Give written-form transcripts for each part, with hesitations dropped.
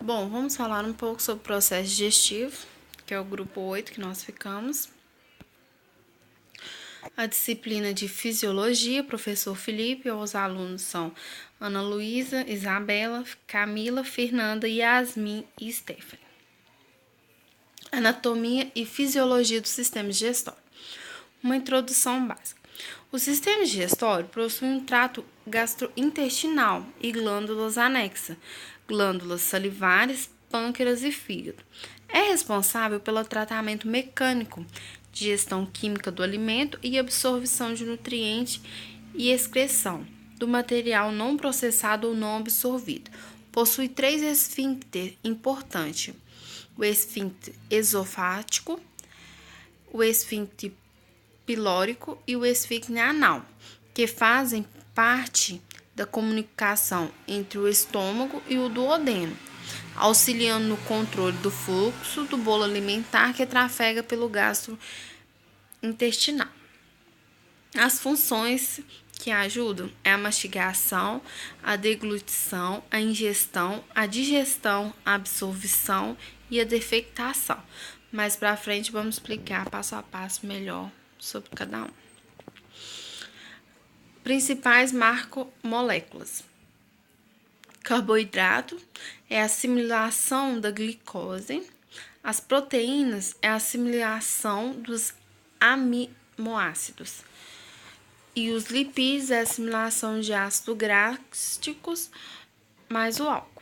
Bom, vamos falar um pouco sobre o processo digestivo, que é o grupo 8 que nós ficamos. A disciplina de Fisiologia, professor Felipe, os alunos são Ana Luísa, Isabela, Camila, Fernanda, Yasmin e Stephanie. Anatomia e Fisiologia do Sistema Digestório. Uma introdução básica. O sistema digestório possui um trato gastrointestinal e glândulas anexas, glândulas salivares, pâncreas e fígado. É responsável pelo tratamento mecânico, digestão química do alimento e absorção de nutrientes e excreção do material não processado ou não absorvido. Possui 3 esfíncteres importantes: o esfíncter esofágico, o esfíncter pilórico e o esfíncter anal, que fazem parte da comunicação entre o estômago e o duodeno, auxiliando no controle do fluxo do bolo alimentar que trafega pelo gastrointestinal. As funções que ajudam é a mastigação, a deglutição, a ingestão, a digestão, a absorção e a defecação. Mais para frente vamos explicar passo a passo melhor sobre cada um. Principais macromoléculas. Carboidrato é a assimilação da glicose. As proteínas é a assimilação dos aminoácidos. E os lipídios é a assimilação de ácidos gráficos mais o álcool.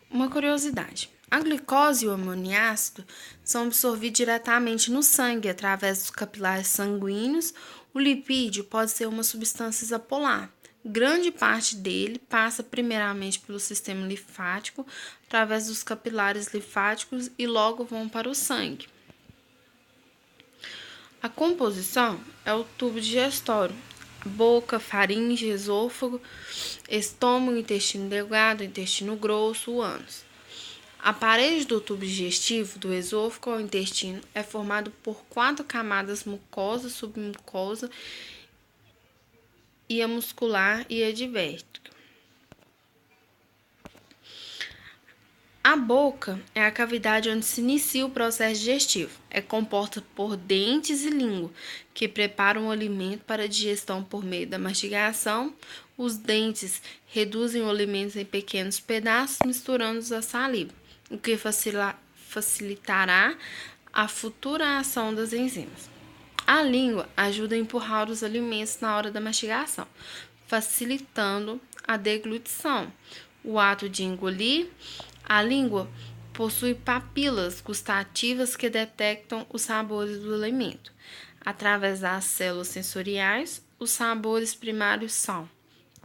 Uma curiosidade: a glicose e o aminoácido são absorvidos diretamente no sangue através dos capilares sanguíneos. O lipídio pode ser uma substância isopolar. Grande parte dele passa primeiramente pelo sistema linfático, através dos capilares linfáticos e logo vão para o sangue. A composição é o tubo digestório: boca, faringe, esôfago, estômago, intestino delgado, intestino grosso, o ânus. A parede do tubo digestivo, do esôfago ao intestino, é formado por 4 camadas: mucosa, submucosa, e a muscular e a divértica. A boca é a cavidade onde se inicia o processo digestivo. É composta por dentes e língua, que preparam o alimento para a digestão por meio da mastigação. Os dentes reduzem o alimento em pequenos pedaços, misturando-os à saliva, o que facilitará a futura ação das enzimas. A língua ajuda a empurrar os alimentos na hora da mastigação, facilitando a deglutição. O ato de engolir. A língua possui papilas gustativas que detectam os sabores do alimento. Através das células sensoriais, os sabores primários são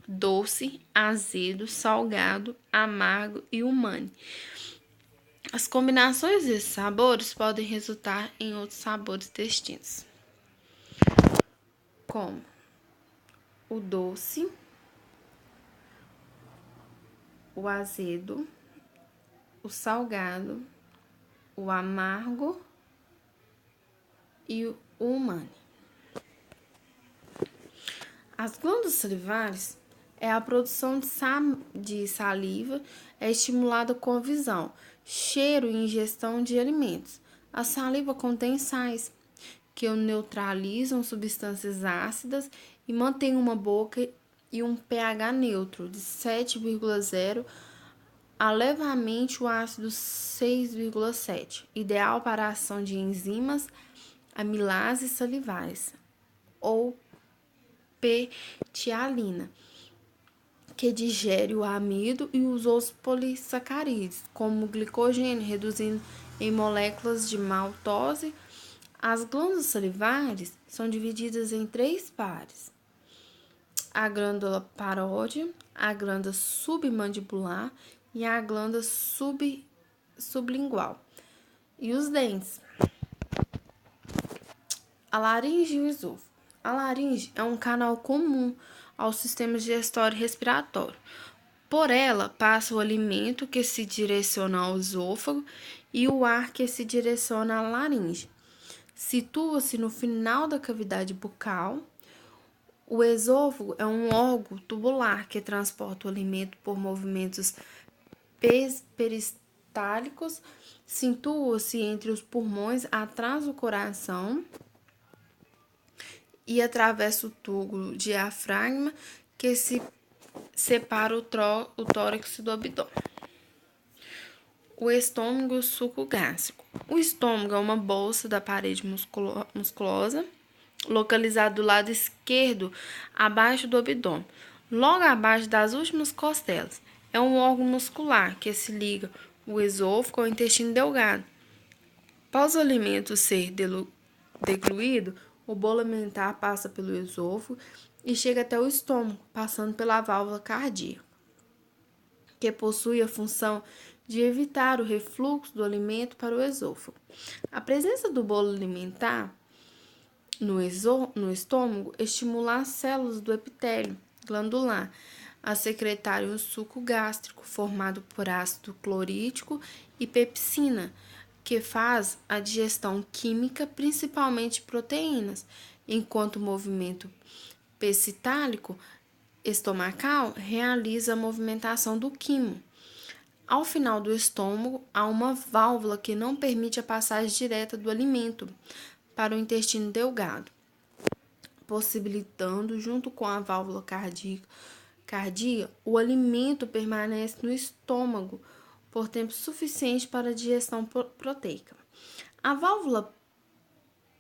doce, azedo, salgado, amargo e umami. As combinações desses sabores podem resultar em outros sabores distintos, como o doce, o azedo, o salgado, o amargo e o umami. As glândulas salivares é a produção de saliva, é estimulada com a visão, cheiro e ingestão de alimentos. A saliva contém sais que neutralizam substâncias ácidas e mantém uma boca e um pH neutro de 7,0 a levemente o ácido 6,7, ideal para a ação de enzimas amilases salivares, ou petialina, que digere o amido e os outros polissacarídeos, como o glicogênio, reduzindo em moléculas de maltose. As glândulas salivares são divididas em 3 pares: a glândula parótida, a glândula submandibular e a glândula sublingual. E os dentes. A laringe e o esôfago. A laringe é um canal comum ao sistema digestório e respiratório. Por ela passa o alimento, que se direciona ao esôfago, e o ar, que se direciona à laringe. Situa-se no final da cavidade bucal. O esôfago é um órgão tubular que transporta o alimento por movimentos peristálticos situam-se entre os pulmões atrás do coração e atravessa o tubo diafragma que se separa o tórax do abdômen. O estômago e o suco gástrico. O estômago é uma bolsa da parede musculosa, localizada do lado esquerdo, abaixo do abdômen, logo abaixo das últimas costelas. É um órgão muscular que se liga o esôfago ao intestino delgado. Após o alimento ser degluído, o bolo alimentar passa pelo esôfago e chega até o estômago, passando pela válvula cardíaca, que possui a função de evitar o refluxo do alimento para o esôfago. A presença do bolo alimentar no estômago estimula as células do epitélio glandular a secretarem o suco gástrico, formado por ácido clorídrico e pepsina, que faz a digestão química, principalmente de proteínas, enquanto o movimento peristálico estomacal realiza a movimentação do quimo. Ao final do estômago, há uma válvula que não permite a passagem direta do alimento para o intestino delgado, possibilitando, junto com a válvula cardíaca, o alimento permanece no estômago por tempo suficiente para a digestão proteica. A válvula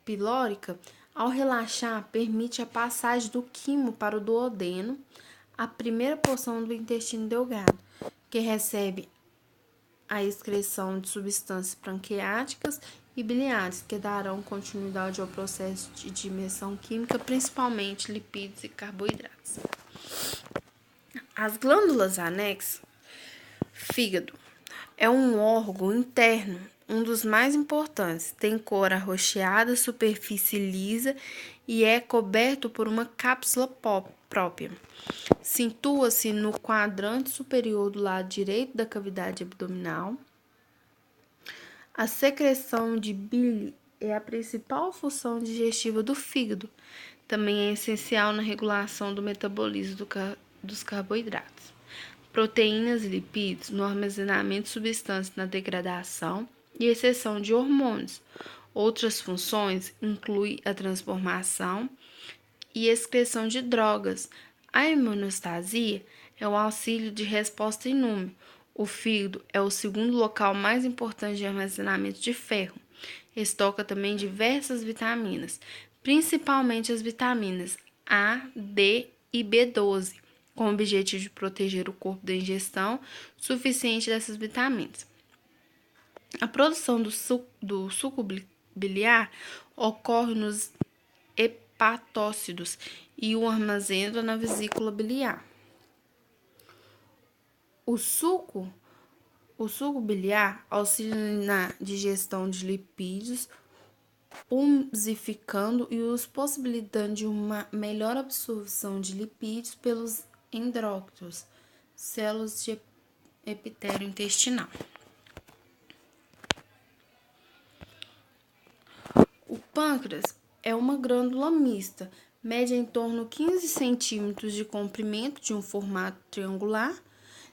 pilórica, ao relaxar, permite a passagem do quimo para o duodeno, a primeira porção do intestino delgado, que recebe a excreção de substâncias pancreáticas e biliares, que darão continuidade ao processo de digestão química, principalmente lipídios e carboidratos. As glândulas anexas, fígado, é um órgão interno, um dos mais importantes. Tem cor arroxeada, superfície lisa e é coberto por uma cápsula própria. Situa-se no quadrante superior do lado direito da cavidade abdominal. A secreção de bile é a principal função digestiva do fígado. Também é essencial na regulação do metabolismo dos carboidratos, proteínas e lipídios, no armazenamento de substâncias, na degradação e excreção de hormônios. Outras funções incluem a transformação e excreção de drogas. A homeostasia é o auxílio de resposta imune. O fígado é o segundo local mais importante de armazenamento de ferro. Estoca também diversas vitaminas, principalmente as vitaminas A, D e B12, com o objetivo de proteger o corpo da ingestão suficiente dessas vitaminas. A produção do suco biliar ocorre nos hepatócitos e o armazena na vesícula biliar. O suco biliar auxilia na digestão de lipídios, umidificando e os possibilitando de uma melhor absorção de lipídios pelos endócritos, células de epitélio intestinal. O pâncreas é uma glândula mista, mede em torno de 15 centímetros de comprimento, de um formato triangular,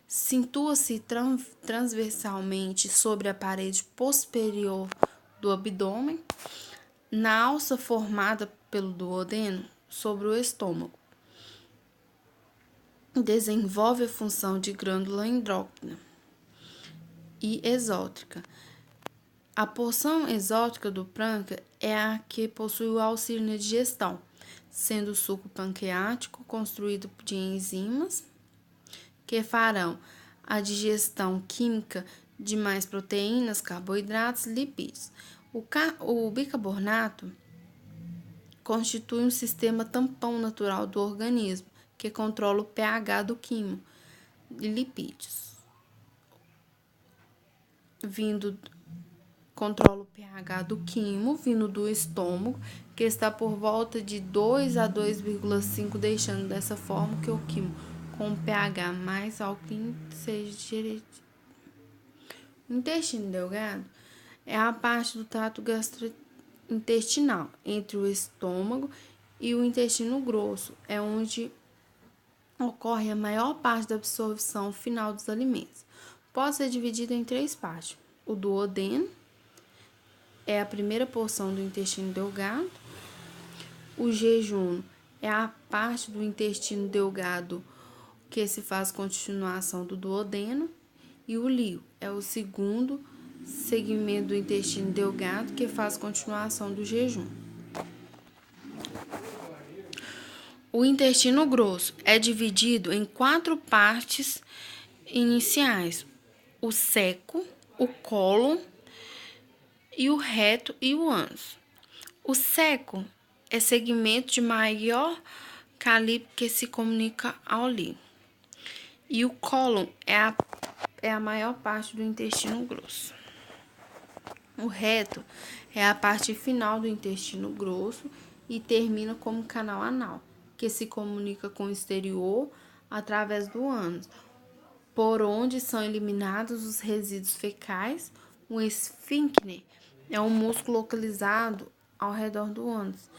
situa-se transversalmente sobre a parede posterior do abdômen, na alça formada pelo duodeno sobre o estômago. Desenvolve a função de glândula endócrina e exótica. A porção exótica do pâncreas é a que possui o auxílio na digestão, sendo o suco pancreático construído de enzimas que farão a digestão química de mais proteínas, carboidratos e lipídios. O bicarbonato constitui um sistema tampão natural do organismo, que controla o pH do quimo de lipídios. Controla o pH do quimo vindo do estômago, que está por volta de 2 a 2,5, deixando dessa forma que o quimo com o pH mais alcalino seja digerido. O intestino delgado é a parte do trato gastrointestinal entre o estômago e o intestino grosso, é onde ocorre a maior parte da absorção final dos alimentos. pode ser dividido em 3 partes. O duodeno é a primeira porção do intestino delgado. O jejum é a parte do intestino delgado que se faz continuação do duodeno. E o lio é o segundo segmento do intestino delgado que faz continuação do jejum. O intestino grosso é dividido em 4 partes iniciais: o seco, o cólon, e o reto e o ânus. O seco é segmento de maior calibre que se comunica ao lio. E o cólon é a maior parte do intestino grosso. O reto é a parte final do intestino grosso e termina como canal anal, que se comunica com o exterior através do ânus, por onde são eliminados os resíduos fecais. O esfíncter é um músculo localizado ao redor do ânus,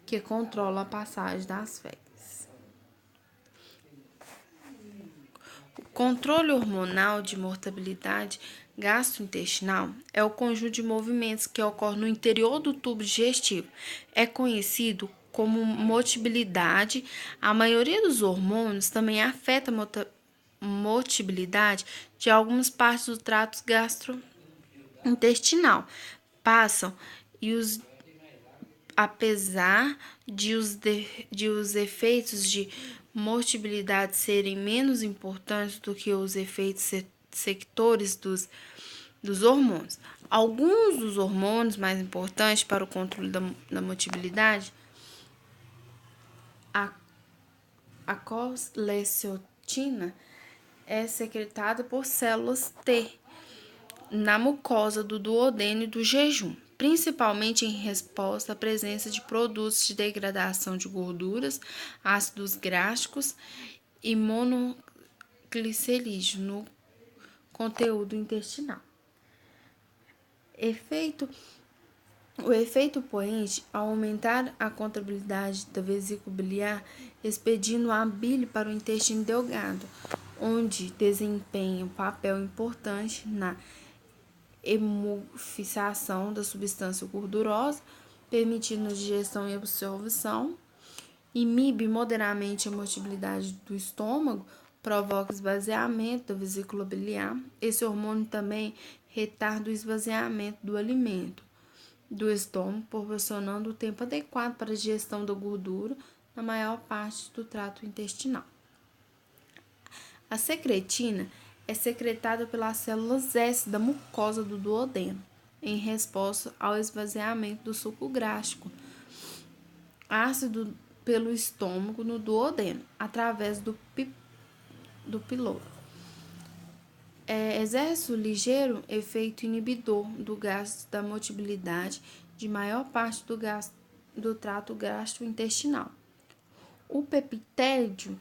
que controla a passagem das fezes. O controle hormonal de mortalidade gastrointestinal é o conjunto de movimentos que ocorre no interior do tubo digestivo. É conhecido como motilidade. A maioria dos hormônios também afeta a motilidade de algumas partes do trato gastrointestinal. Passam e apesar de os efeitos de motilidade serem menos importantes do que os efeitos sectores dos hormônios. Alguns dos hormônios mais importantes para o controle da motilidade, a colecitina é secretada por células T na mucosa do duodeno e do jejum, principalmente em resposta à presença de produtos de degradação de gorduras, ácidos gráficos e monoglicerídeos no conteúdo intestinal. O efeito poente ao aumentar a contrabilidade da vesícula biliar, expedindo a bile para o intestino delgado, onde desempenha um papel importante na emulsificação da substância gordurosa, permitindo a digestão e absorção, inibe moderadamente a motilidade do estômago, provoca esvaziamento da vesícula biliar. Esse hormônio também retarda o esvaziamento do alimento do estômago, proporcionando o tempo adequado para a digestão da gordura na maior parte do trato intestinal. A secretina é secretada pelas células S da mucosa do duodeno, em resposta ao esvaziamento do suco gástrico ácido pelo estômago no duodeno, através do píloro. Exerce ligeiro efeito inibidor do gasto da motilidade de maior parte do trato gastrointestinal. O peptídeo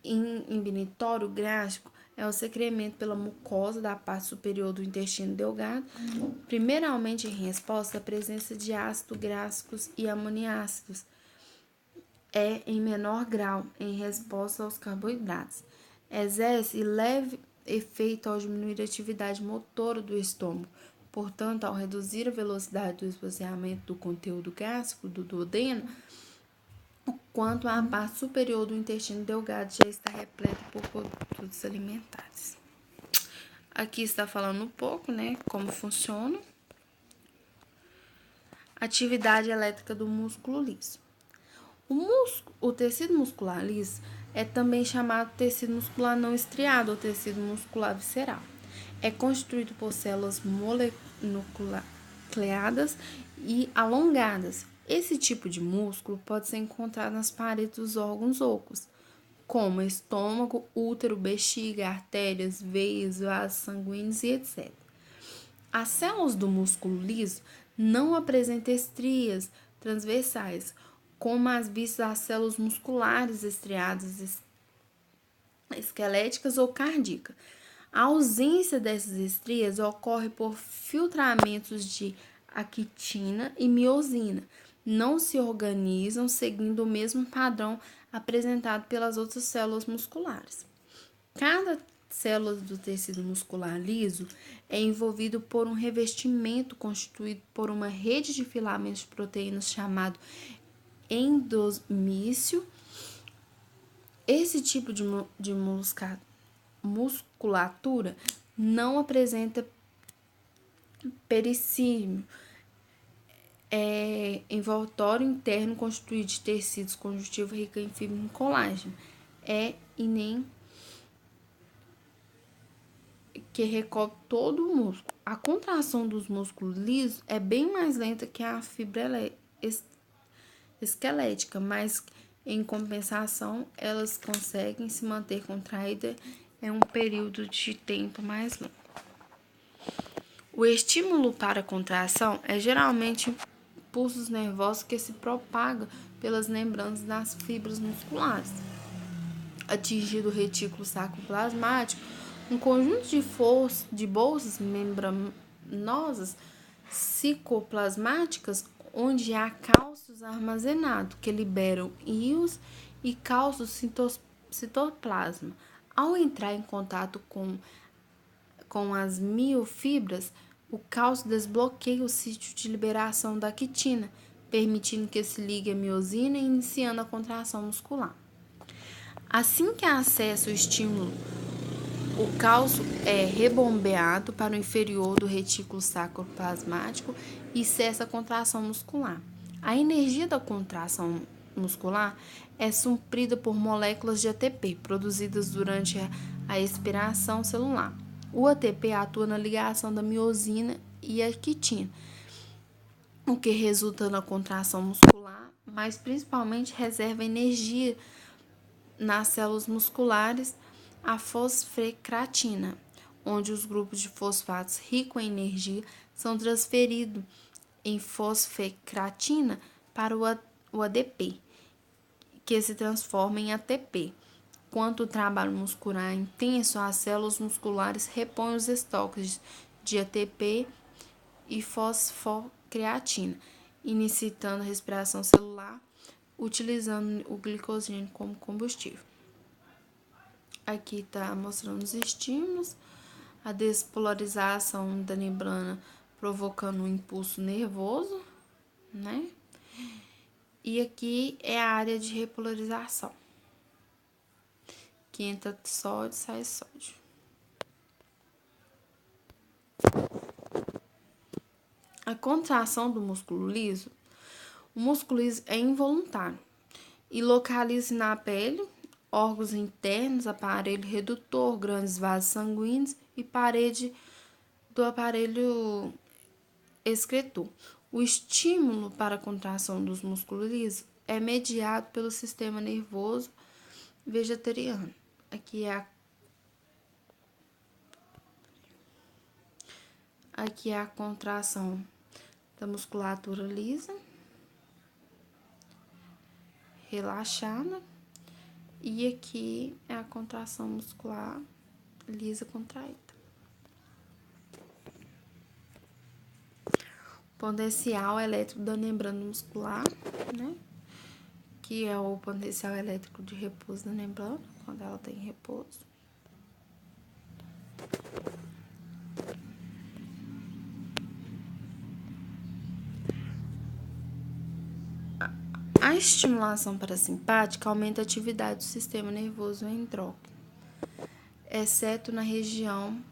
inibitório gástrico é o secremento pela mucosa da parte superior do intestino delgado, primeiramente em resposta à presença de ácidos gráficos e aminoácidos, em menor grau em resposta aos carboidratos. Exerce leve efeito ao diminuir a atividade motora do estômago, portanto, ao reduzir a velocidade do esvaziamento do conteúdo gástrico do duodeno, quanto a parte superior do intestino delgado já está repleta por produtos alimentares. Aqui está falando um pouco, como funciona. Atividade elétrica do músculo liso. O tecido muscular liso é também chamado tecido muscular não estriado ou tecido muscular visceral. É constituído por células mononucleadas e alongadas. Esse tipo de músculo pode ser encontrado nas paredes dos órgãos ocos, como estômago, útero, bexiga, artérias, veias, vasos sanguíneos e etc. As células do músculo liso não apresentam estrias transversais, como as vistas às células musculares estriadas esqueléticas ou cardíacas. A ausência dessas estrias ocorre por filtramentos de actina e miosina. Não se organizam seguindo o mesmo padrão apresentado pelas outras células musculares. Cada células do tecido muscular liso é envolvido por um revestimento constituído por uma rede de filamentos de proteínas chamado endosmício. Esse tipo de musculatura não apresenta pericínio, envoltório interno constituído de tecidos conjuntivos ricos em fibra e colágeno, e nem que recobre todo o músculo. A contração dos músculos lisos é bem mais lenta que a fibra esquelética, mas em compensação elas conseguem se manter contraídas em um período de tempo mais longo. O estímulo para a contração é geralmente impulsos nervosos que se propagam pelas membranas das fibras musculares. Atingido o retículo sarcoplasmático, um conjunto de bolsas membranosas cicloplasmáticas onde há cálcios armazenados que liberam íons e cálcio citoplasma. Ao entrar em contato com as miofibras, o cálcio desbloqueia o sítio de liberação da quitina, permitindo que se ligue a miosina e iniciando a contração muscular. Assim que acessa o estímulo, o cálcio é rebombeado para o inferior do retículo sarcoplasmático e cessa a contração muscular. A energia da contração muscular é suprida por moléculas de ATP produzidas durante a expiração celular. O ATP atua na ligação da miosina e a quitina, o que resulta na contração muscular, mas principalmente reserva energia nas células musculares, a fosfecreatina, onde os grupos de fosfatos ricos em energia são transferidos em fosfecreatina para o ADP, que se transforma em ATP. Quando o trabalho muscular é intenso, as células musculares repõem os estoques de ATP e fosfocreatina, iniciando a respiração celular, utilizando o glicogênio como combustível. Aqui está mostrando os estímulos, a despolarização da membrana provocando um impulso nervoso, né? E aqui é a área de repolarização, que entra sódio, sai sódio. A contração do músculo liso. O músculo liso é involuntário e localiza-se na pele, órgãos internos, aparelho redutor, grandes vasos sanguíneos e parede do aparelho excretor. O estímulo para a contração dos músculos lisos é mediado pelo sistema nervoso vegetariano. Aqui é a contração da musculatura lisa, relaxada, e aqui é a contração muscular lisa contraída. Potencial elétrico da membrana muscular, né? Que é o potencial elétrico de repouso da membrana, quando ela tem repouso. A estimulação parasimpática aumenta a atividade do sistema nervoso endócrino, exceto na região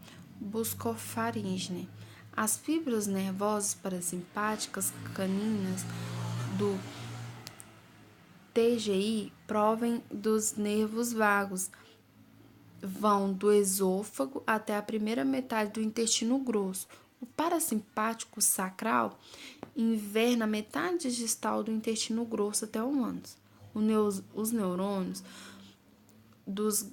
buscofaríngea. As fibras nervosas parasimpáticas caninas do TGI provém dos nervos vagos, vão do esôfago até a primeira metade do intestino grosso. O parasimpático sacral inverna a metade distal do intestino grosso até o ânus. Os neurônios dos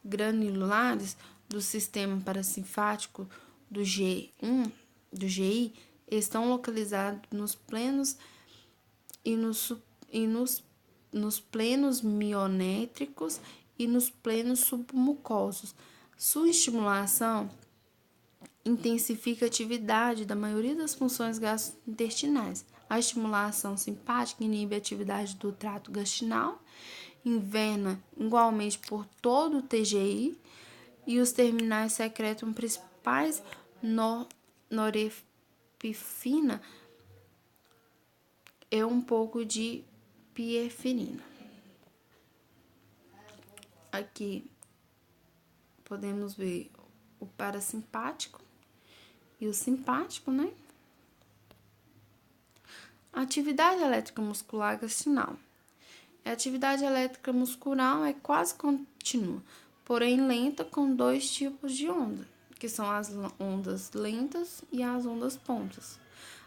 granulares do sistema parasimpático do GI estão localizados nos plenos e nos plenos mionétricos e nos plenos submucosos. Sua estimulação intensifica a atividade da maioria das funções gastrointestinais. A estimulação simpática inibe a atividade do trato gastrointestinal inverna igualmente por todo o TGI e os terminais secretam principais norepinefrina e um pouco de piefrina. Aqui podemos ver o parasimpático e o simpático, né? Atividade elétrica muscular gastinal. A atividade elétrica muscular é quase contínua, porém lenta, com dois tipos de onda, que são as ondas lentas e as ondas pontas.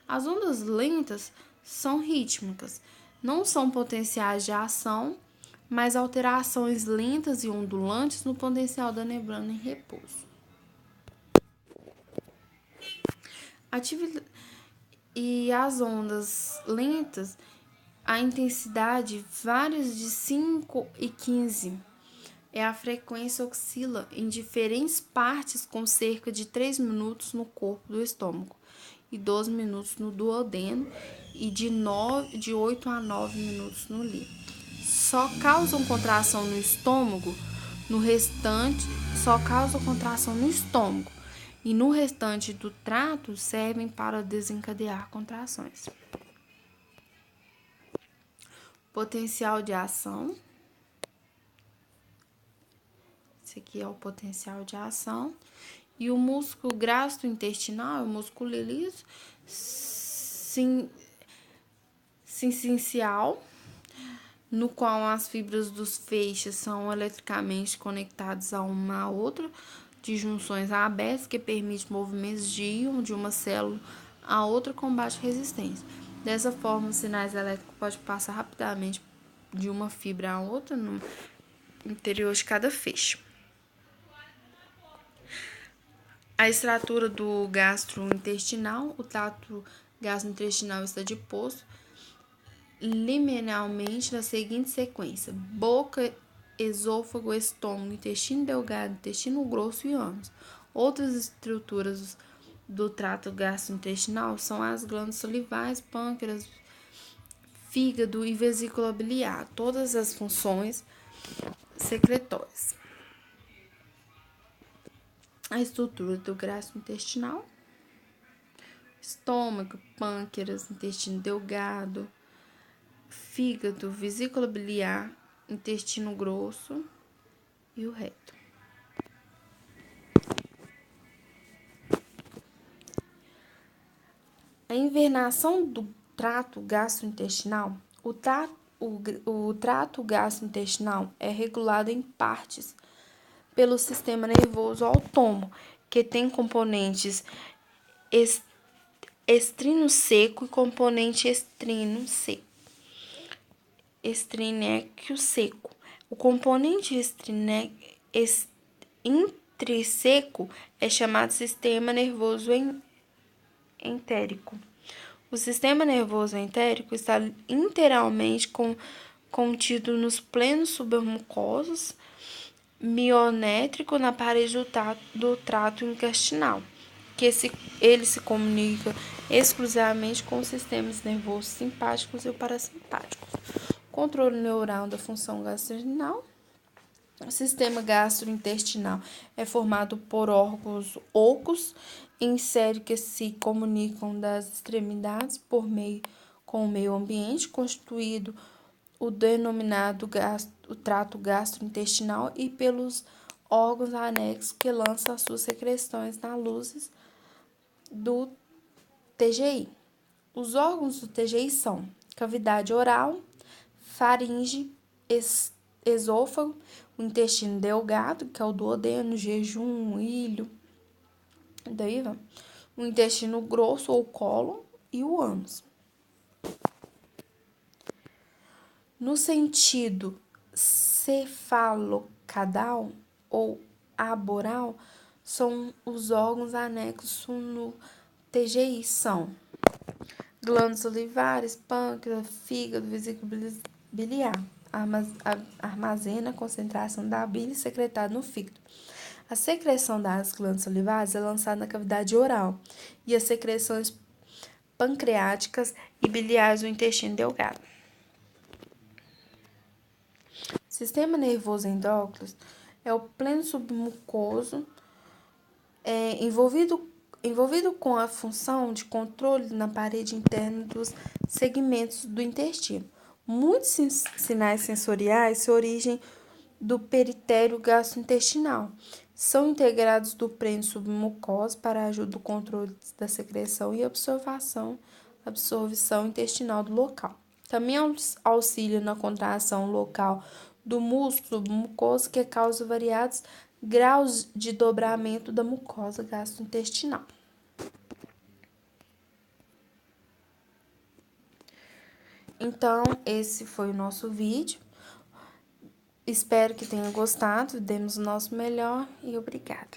As ondas lentas são rítmicas, não são potenciais de ação, mas alterações lentas e ondulantes no potencial da membrana em repouso. E as ondas lentas, a intensidade varia de 5 e 15. A frequência oscila em diferentes partes com cerca de 3 minutos no corpo do estômago e 12 minutos no duodeno e de 8 a 9 minutos no líquido. Só causam contração no estômago, e no restante do trato servem para desencadear contrações. Potencial de ação. Esse aqui é o potencial de ação. E o músculo gastrointestinal, o músculo liso, sincial, no qual as fibras dos feixes são eletricamente conectadas a uma a outra, de junções abertas, que permite movimentos de íon de uma célula a outra com baixa resistência. Dessa forma, os sinais elétricos podem passar rapidamente de uma fibra a outra no interior de cada feixe. A estrutura do gastrointestinal. O trato gastrointestinal está disposto liminarmente na seguinte sequência: boca, esôfago, estômago, intestino delgado, intestino grosso e ânus. Outras estruturas do trato gastrointestinal são as glândulas salivares, pâncreas, fígado e vesícula biliar, todas as funções secretórias. A estrutura do gastrointestinal: estômago, pâncreas, intestino delgado, fígado, vesícula biliar, intestino grosso e o reto. A invernação do trato gastrointestinal. O trato gastrointestinal é regulado em partes pelo sistema nervoso autônomo, que tem componentes estrino seco e componente estrinéqueo seco. O componente intrisseco é chamado sistema nervoso entérico. O sistema nervoso entérico está inteiramente contido nos plenos submucosos, mionétrico na parede do trato intestinal, que ele se comunica exclusivamente com os sistemas nervosos simpáticos e parasimpáticos. Controle neural da função gastrointestinal. O sistema gastrointestinal é formado por órgãos ocos em série que se comunicam das extremidades com o meio ambiente, constituído o denominado o trato gastrointestinal, e pelos órgãos anexos que lançam as suas secreções nas luzes do TGI. Os órgãos do TGI são cavidade oral, faringe, esôfago, o intestino delgado, que é o duodeno, jejum, ilho, o intestino grosso ou cólon e o ânus. No sentido cefalocadal ou aboral, são os órgãos anexos no TGI, são glândulas salivares, pâncreas, fígado, vesícula biliar. Armazena a concentração da bile secretada no fígado. A secreção das glândulas salivares é lançada na cavidade oral e as secreções pancreáticas e biliares no intestino delgado. Sistema nervoso endócrino é o plano submucoso envolvido com a função de controle na parede interna dos segmentos do intestino. Muitos sinais sensoriais se origem do peritério gastrointestinal. São integrados do prênio submucoso para ajuda do controle da secreção e absorção intestinal do local. Também auxilia na contração local do músculo submucoso, que causa variados graus de dobramento da mucosa gastrointestinal. Então, esse foi o nosso vídeo. Espero que tenha gostado, demos o nosso melhor e obrigada.